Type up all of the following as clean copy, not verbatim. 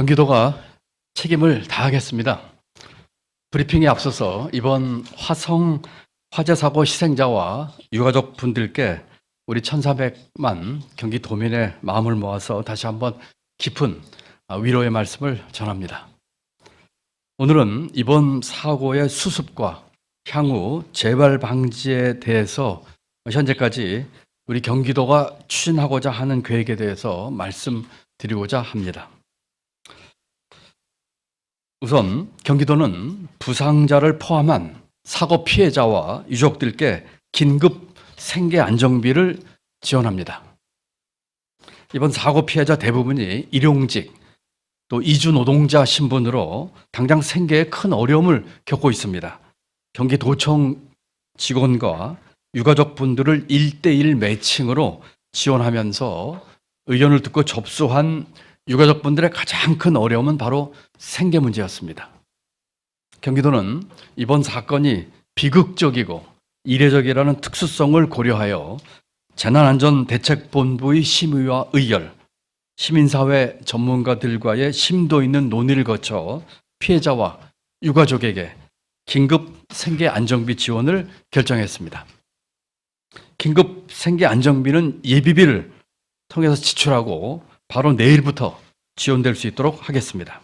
경기도가 책임을 다하겠습니다. 브리핑에 앞서서 이번 화성 화재 사고 희생자와 유가족 분들께 우리 1,400만 경기도민의 마음을 모아서 다시 한번 깊은 위로의 말씀을 전합니다. 오늘은 이번 사고의 수습과 향후 재발 방지에 대해서 현재까지 우리 경기도가 추진하고자 하는 계획에 대해서 말씀드리고자 합니다. 우선 경기도는 부상자를 포함한 사고 피해자와 유족들께 긴급 생계 안정비를 지원합니다. 이번 사고 피해자 대부분이 일용직 또 이주 노동자 신분으로 당장 생계에 큰 어려움을 겪고 있습니다. 경기도청 직원과 유가족 분들을 1:1 매칭으로 지원하면서 의견을 듣고 접수한 유가족분들의 가장 큰 어려움은 바로 생계 문제였습니다. 경기도는 이번 사건이 비극적이고 이례적이라는 특수성을 고려하여 재난안전대책본부의 심의와 의결, 시민사회 전문가들과의 심도 있는 논의를 거쳐 피해자와 유가족에게 긴급 생계 안정비 지원을 결정했습니다. 긴급 생계 안정비는 예비비를 통해서 지출하고 바로 내일부터 지원될 수 있도록 하겠습니다.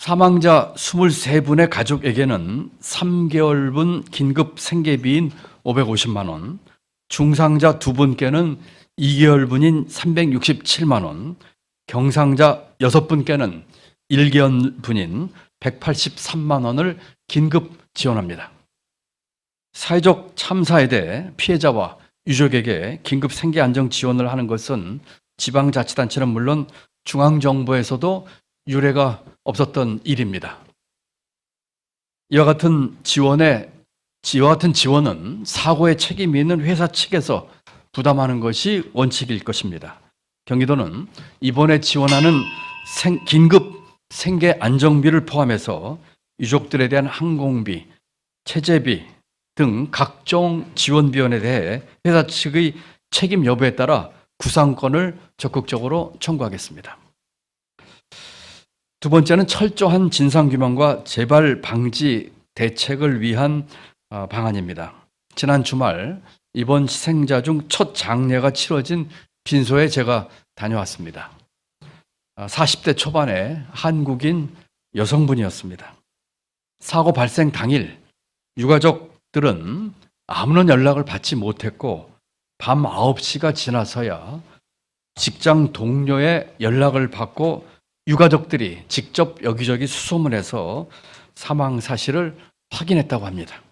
사망자 23분의 가족에게는 3개월분 긴급 생계비인 550만 원, 중상자 2분께는 2개월분인 367만 원, 경상자 6분께는 1개월분인 183만 원을 긴급 지원합니다. 사회적 참사에 대해 피해자와 유족에게 긴급 생계 안정 지원을 하는 것은 지방자치단체는 물론 중앙정부에서도 유례가 없었던 일입니다. 이와 같은 지원은 사고에 책임이 있는 회사 측에서 부담하는 것이 원칙일 것입니다. 경기도는 이번에 지원하는 긴급 생계 안정비를 포함해서 유족들에 대한 항공비, 체재비 등 각종 지원 비용에 대해 회사 측의 책임 여부에 따라 구상권을 적극적으로 청구하겠습니다. 두 번째는 철저한 진상규명과 재발 방지 대책을 위한 방안입니다. 지난 주말 이번 희생자 중 첫 장례가 치러진 빈소에 제가 다녀왔습니다. 40대 초반의 한국인 여성분이었습니다. 사고 발생 당일 유가족들은 아무런 연락을 받지 못했고 밤 9시가 지나서야 직장 동료의 연락을 받고 유가족들이 직접 여기저기 수소문해서 사망 사실을 확인했다고 합니다.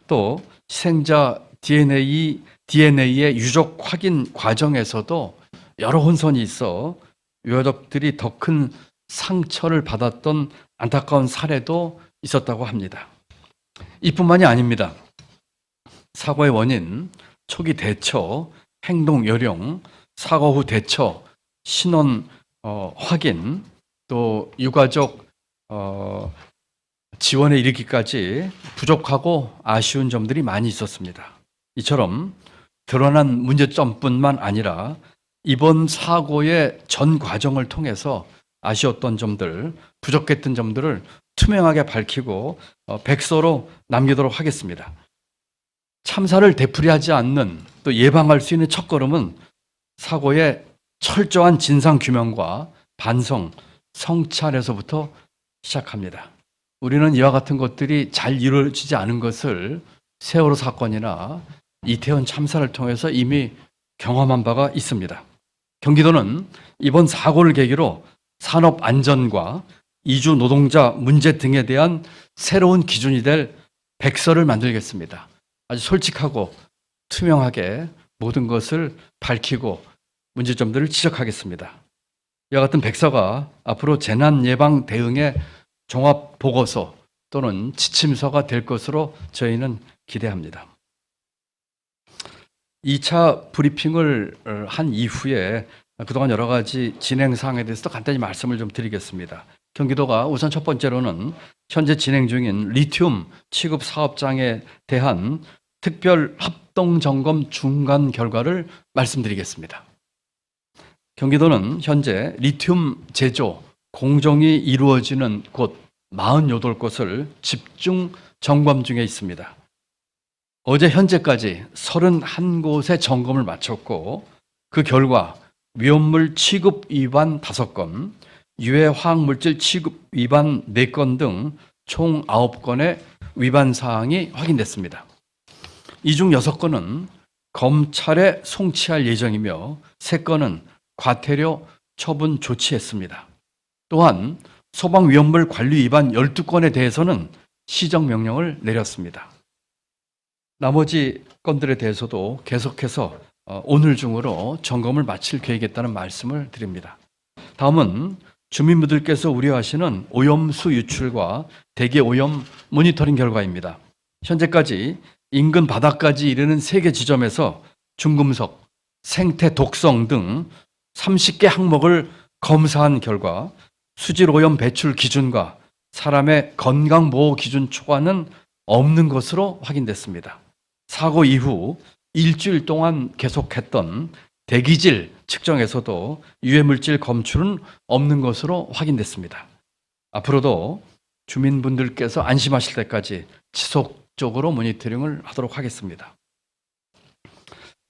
또 희생자 DNA의 유족 확인 과정에서도 여러 혼선이 있어 유가족들이 더 큰 상처를 받았던 안타까운 사례도 있었다고 합니다. 이뿐만이 아닙니다. 사고의 원인, 초기 대처, 행동 요령, 사고 후 대처, 신원 확인, 또 유가족 지원에 이르기까지 부족하고 아쉬운 점들이 많이 있었습니다. 이처럼 드러난 문제점뿐만 아니라 이번 사고의 전 과정을 통해서 아쉬웠던 점들, 부족했던 점들을 투명하게 밝히고 백서로 남기도록 하겠습니다. 참사를 되풀이하지 않는 또 예방할 수 있는 첫걸음은 사고의 철저한 진상규명과 반성, 성찰에서부터 시작합니다. 우리는 이와 같은 것들이 잘 이루어지지 않은 것을 세월호 사건이나 이태원 참사를 통해서 이미 경험한 바가 있습니다. 경기도는 이번 사고를 계기로 산업 안전과 이주 노동자 문제 등에 대한 새로운 기준이 될 백서를 만들겠습니다. 아주 솔직하고 투명하게 모든 것을 밝히고 문제점들을 지적하겠습니다. 이와 같은 백서가 앞으로 재난 예방 대응의 종합 보고서 또는 지침서가 될 것으로 저희는 기대합니다. 2차 브리핑을 한 이후에 그동안 여러 가지 진행 사항에 대해서 간단히 말씀을 좀 드리겠습니다. 경기도가 우선 첫 번째로는 현재 진행 중인 리튬 취급 사업장에 대한 특별 합동 점검 중간 결과를 말씀드리겠습니다. 경기도는 현재 리튬 제조 공정이 이루어지는 곳 48곳을 집중 점검 중에 있습니다. 어제 현재까지 31곳의 점검을 마쳤고 그 결과 위험물 취급 위반 5건, 유해 화학물질 취급 위반 4건 등 총 9건의 위반 사항이 확인됐습니다. 이 중 6건은 검찰에 송치할 예정이며 3건은 과태료 처분 조치했습니다. 또한 소방위험물 관리 위반 12건에 대해서는 시정명령을 내렸습니다. 나머지 건들에 대해서도 계속해서 오늘 중으로 점검을 마칠 계획이었다는 말씀을 드립니다. 다음은 주민분들께서 우려하시는 오염수 유출과 대기 오염 모니터링 결과입니다. 현재까지 인근 바다까지 이르는 3개 지점에서 중금속, 생태 독성 등 30개 항목을 검사한 결과 수질 오염 배출 기준과 사람의 건강보호 기준 초과는 없는 것으로 확인됐습니다. 사고 이후 일주일 동안 계속했던 대기질 측정에서도 유해물질 검출은 없는 것으로 확인됐습니다. 앞으로도 주민분들께서 안심하실 때까지 지속적으로 모니터링을 하도록 하겠습니다.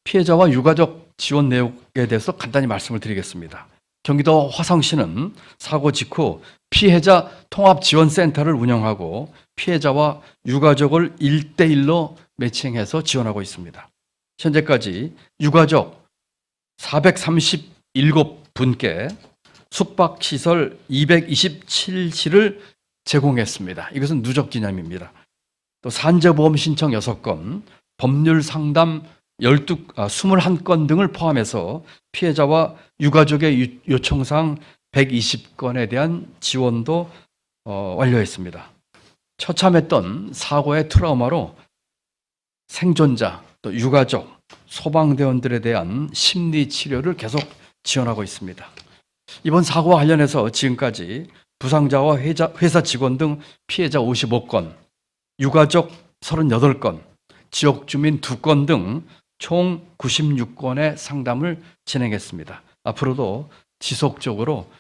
피해자와 유가족 지원 내역에 대해서 간단히 말씀을 드리겠습니다. 경기도 화성시는 사고 직후 피해자 통합지원센터를 운영하고 피해자와 유가족을 1대1로 매칭해서 지원하고 있습니다. 현재까지 유가족 437분께 숙박시설 227실을 제공했습니다. 이것은 누적 기념입니다. 또 산재보험 신청 6건, 법률 상담 21건 등을 포함해서 피해자와 유가족의 요청사항 120건에 대한 지원도 완료했습니다. 처참했던 사고의 트라우마로 생존자, 또 유가족, 소방대원들에 대한 심리 치료를 계속 지원하고 있습니다. 이번 사고와 관련해서 지금까지 부상자와 회사 직원 등 피해자 55건, 유가족 38건, 지역 주민 2건 등 총 96건의 상담을 진행했습니다. 앞으로도 지속적으로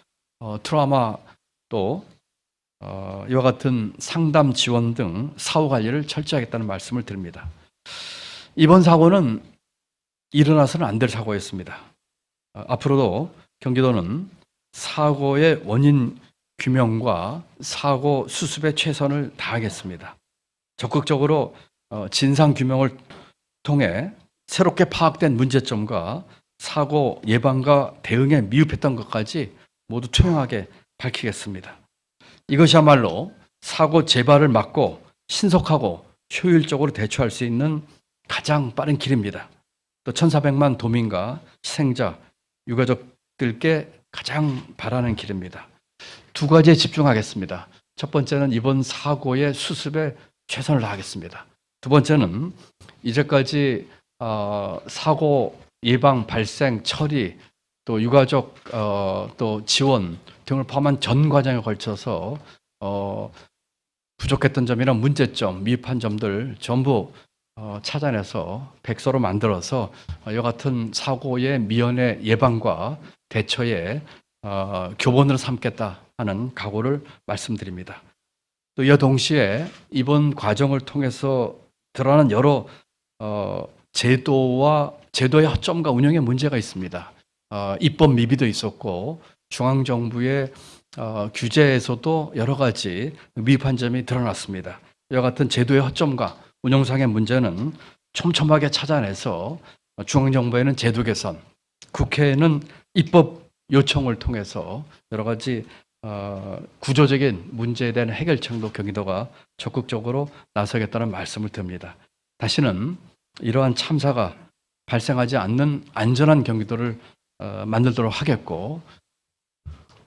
트라우마 또 이와 같은 상담 지원 등 사후 관리를 철저하겠다는 말씀을 드립니다. 이번 사고는 일어나서는 안 될 사고였습니다. 앞으로도 경기도는 사고의 원인 규명과 사고 수습에 최선을 다하겠습니다. 적극적으로 진상 규명을 통해 새롭게 파악된 문제점과 사고 예방과 대응에 미흡했던 것까지 모두 투명하게 밝히겠습니다. 이것이야말로 사고 재발을 막고 신속하고 효율적으로 대처할 수 있는 가장 빠른 길입니다. 또 1,400만 도민과 희생자, 유가족들께 가장 바라는 길입니다. 2가지에 집중하겠습니다. 첫 번째는 이번 사고의 수습에 최선을 다하겠습니다. 두 번째는 이제까지 사고 예방, 발생, 처리, 또 유가족 또 지원 등을 포함한 전 과정에 걸쳐서 부족했던 점이나 문제점, 미흡한 점들 전부 찾아내서 백서로 만들어서 이와 같은 사고의 미연의 예방과 대처에 교본으로 삼겠다 하는 각오를 말씀드립니다. 또 이와 동시에 이번 과정을 통해서 드러나는 여러 제도의 허점과 운영에 문제가 있습니다. 입법 미비도 있었고 중앙정부의 규제에서도 여러 가지 미흡한 점이 드러났습니다. 이와 같은 제도의 허점과 운영상의 문제는 촘촘하게 찾아내서 중앙정부에는 제도 개선, 국회에는 입법 요청을 통해서 여러 가지 구조적인 문제에 대한 해결책도 경기도가 적극적으로 나서겠다는 말씀을 드립니다. 다시는 이러한 참사가 발생하지 않는 안전한 경기도를 만들도록 하겠고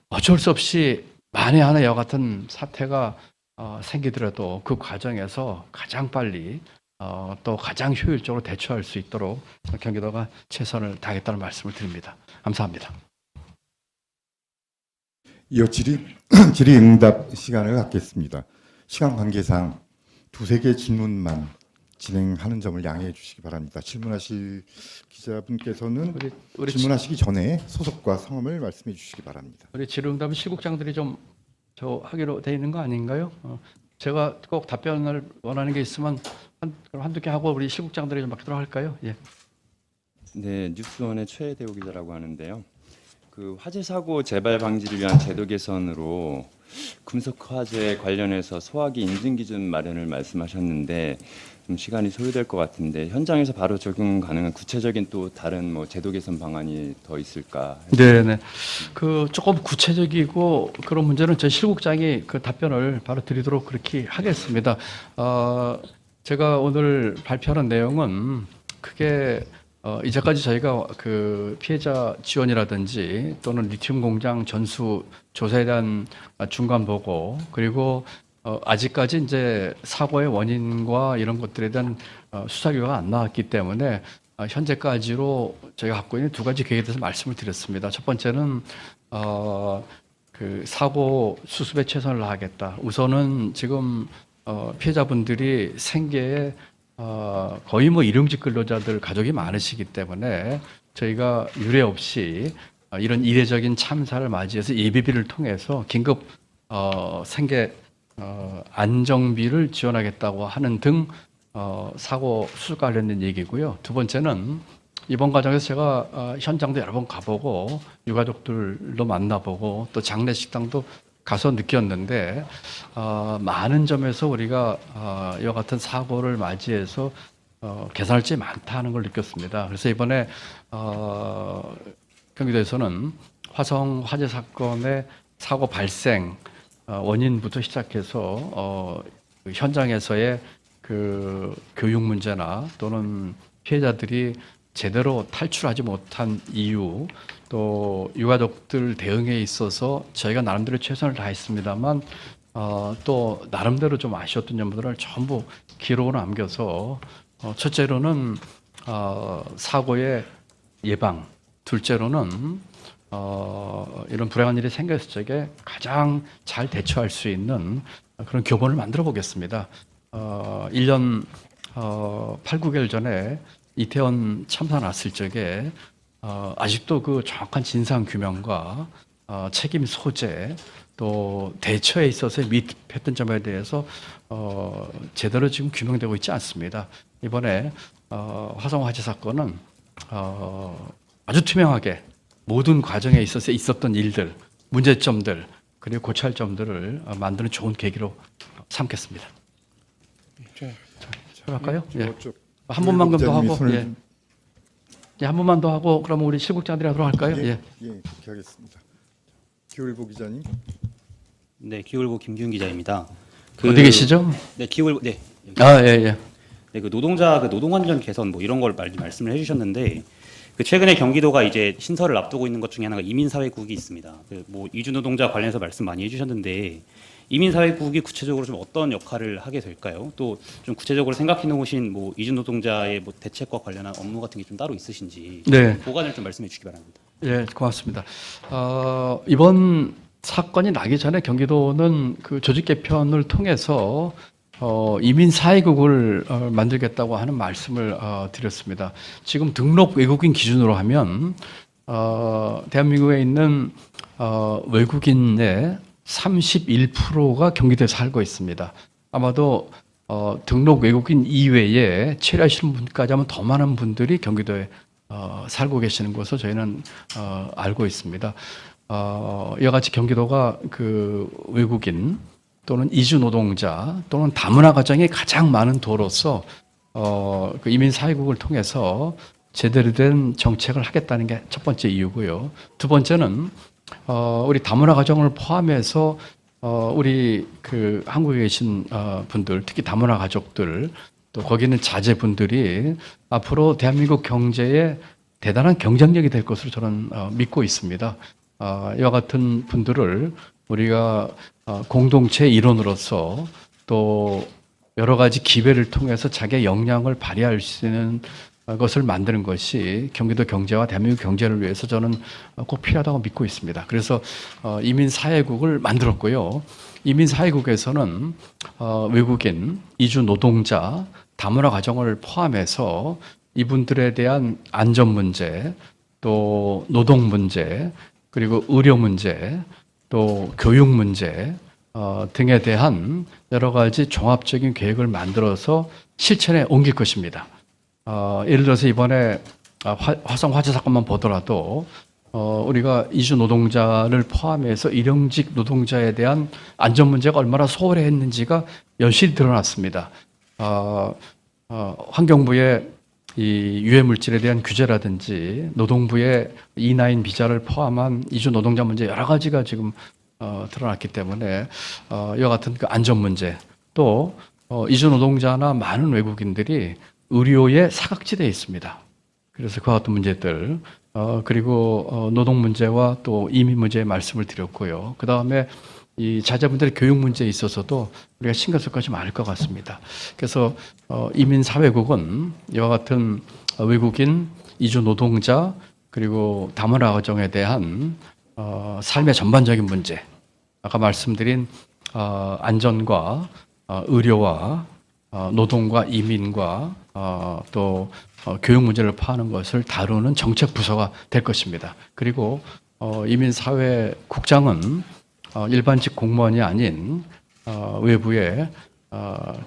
어쩔 수 없이 만에 하나 이와 같은 사태가 생기더라도 그 과정에서 가장 빨리 또 가장 효율적으로 대처할 수 있도록 경기도가 최선을 다하겠다는 말씀을 드립니다. 감사합니다. 이어 질의응답 시간을 갖겠습니다. 시간 관계상 2-3개 질문만 진행하는 점을 양해해 주시기 바랍니다. 질문하실 기자분께서는 우리 질문하시기 전에 소속과 성함을 말씀해 주시기 바랍니다. 우리 질의응답은 실국장들이 좀 저 하기로 돼 있는 거 아닌가요? 제가 꼭 답변을 원하는 게 있으면 한두 개 하고 우리 실국장들이 좀 맡기도록 할까요? 예. 네, 뉴스원의 최대호 기자라고 하는데요. 그 화재 사고 재발 방지를 위한 제도 개선으로 금속 화재 관련해서 소화기 인증 기준 마련을 말씀하셨는데 좀 시간이 소요될 것 같은데 현장에서 바로 적용 가능한 구체적인 또 다른 뭐 제도 개선 방안이 더 있을까? 네네. 그 조금 구체적이고 그런 문제는 저희 실국장이 그 답변을 바로 드리도록 그렇게 하겠습니다. 제가 오늘 발표하는 내용은 크게 이제까지 저희가 그 피해자 지원이라든지 또는 리튬 공장 전수 조사에 대한 중간 보고 그리고 아직까지 이제 사고의 원인과 이런 것들에 대한 수사 결과가 안 나왔기 때문에 현재까지로 저희가 갖고 있는 두 가지 계획에 대해서 말씀을 드렸습니다. 첫 번째는 그 사고 수습에 최선을 다하겠다. 우선은 지금 피해자분들이 생계에 거의 뭐 일용직 근로자들 가족이 많으시기 때문에 저희가 유례 없이 이런 이례적인 참사를 맞이해서 예비비를 통해서 긴급 생계 안정비를 지원하겠다고 하는 등 사고 수습 관련된 얘기고요. 두 번째는 이번 과정에서 제가 현장도 여러 번 가보고 유가족들도 만나보고 또 장례식당도 가서 느꼈는데 많은 점에서 우리가 이와 같은 사고를 맞이해서 개선할 점이 많다는 걸 느꼈습니다. 그래서 이번에 경기도에서는 화성 화재 사건의 사고 발생 원인부터 시작해서 그 현장에서의 그 교육 문제나 또는 피해자들이 제대로 탈출하지 못한 이유 또 유가족들 대응에 있어서 저희가 나름대로 최선을 다했습니다만 또 나름대로 좀 아쉬웠던 점들을 전부 기록으로 남겨서 첫째로는 사고의 예방, 둘째로는 이런 불행한 일이 생겼을 적에 가장 잘 대처할 수 있는 그런 교본을 만들어 보겠습니다. 1년 8, 9개월 전에 이태원 참사 났을 적에 아직도 그 정확한 진상 규명과 책임 소재 또 대처에 있어서의 미흡했던 점에 대해서 제대로 지금 규명되고 있지 않습니다. 이번에 화성 화재 사건은 아주 투명하게 모든 과정에 있어서 있었던 일들, 문제점들 그리고 고쳐할 점들을 만드는 좋은 계기로 삼겠습니다. 할까요? 예. 한 번만 더 하고, 예. 한 번만 더 하고, 그러면 우리 실국장들이 하도록 할까요? 예. 그렇게 하겠습니다. 기울보 기자님. 네, 기울보 김기훈 기자입니다. 어디 계시죠? 네, 기울보 네. 예, 예. 네, 그 노동자 그 노동 환경 개선 뭐 이런 걸 말씀을 해주셨는데 그 최근에 경기도가 이제 신설을 앞두고 있는 것 중에 하나가 이민사회국이 있습니다. 그 뭐 이주 노동자 관련해서 말씀 많이 해주셨는데 이민사회국이 구체적으로 좀 어떤 역할을 하게 될까요? 또 좀 구체적으로 생각해 놓으신 뭐 이주 노동자의 뭐 대책과 관련한 업무 같은 게 좀 따로 있으신지 네. 보관을 좀 말씀해 주시기 바랍니다. 예, 고맙습니다. 이번 사건이 나기 전에 경기도는 그 조직 개편을 통해서 이민 사회국을 만들겠다고 하는 말씀을 드렸습니다. 지금 등록 외국인 기준으로 하면 대한민국에 있는 외국인의 31%가 경기도에 살고 있습니다. 아마도 등록 외국인 이외에 체류하시는 분까지 하면 더 많은 분들이 경기도에 살고 계시는 것으로 저희는 알고 있습니다. 이와 같이 경기도가 그 외국인 또는 이주 노동자 또는 다문화 가정이 가장 많은 도로서 그 이민 사회국을 통해서 제대로 된 정책을 하겠다는 게 첫 번째 이유고요. 두 번째는 우리 다문화 가정을 포함해서 우리 그 한국에 계신 분들, 특히 다문화 가족들 또 거기 있는 자제분들이 앞으로 대한민국 경제에 대단한 경쟁력이 될 것으로 저는 믿고 있습니다. 이와 같은 분들을 우리가 공동체 일원으로서 또 여러 가지 기회를 통해서 자기의 역량을 발휘할 수 있는 것을 만드는 것이 경기도 경제와 대한민국 경제를 위해서 저는 꼭 필요하다고 믿고 있습니다. 그래서 이민사회국을 만들었고요. 이민사회국에서는 외국인, 이주 노동자, 다문화 가정을 포함해서 이분들에 대한 안전 문제, 또 노동 문제, 그리고 의료 문제, 또 교육 문제 등에 대한 여러 가지 종합적인 계획을 만들어서 실천에 옮길 것입니다. 예를 들어서 이번에 화성 화재 사건만 보더라도 우리가 이주 노동자를 포함해서 일용직 노동자에 대한 안전 문제가 얼마나 소홀했는지가 여실히 드러났습니다. 환경부의 이 유해 물질에 대한 규제라든지 노동부의 E9 비자를 포함한 이주 노동자 문제 여러 가지가 지금 드러났기 때문에 이와 같은 그 안전 문제 또 이주 노동자나 많은 외국인들이 의료에 사각지대에 있습니다. 그래서 그와 같은 문제들 그리고 노동 문제와 또 이민 문제에 말씀을 드렸고요. 그 다음에 이 자제분들의 교육 문제에 있어서도 우리가 신경 쓸 것이 많을 것 같습니다. 그래서 이민사회국은 이와 같은 외국인, 이주 노동자 그리고 다문화 가정에 대한 삶의 전반적인 문제, 아까 말씀드린 안전과 의료와 노동과 이민과 또 교육 문제를 파하는 것을 다루는 정책 부서가 될 것입니다. 그리고 이민사회국장은 일반직 공무원이 아닌 외부에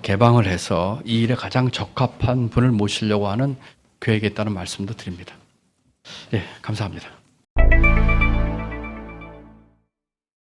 개방을 해서 이 일에 가장 적합한 분을 모시려고 하는 계획이 있다는 말씀도 드립니다. 예, 감사합니다.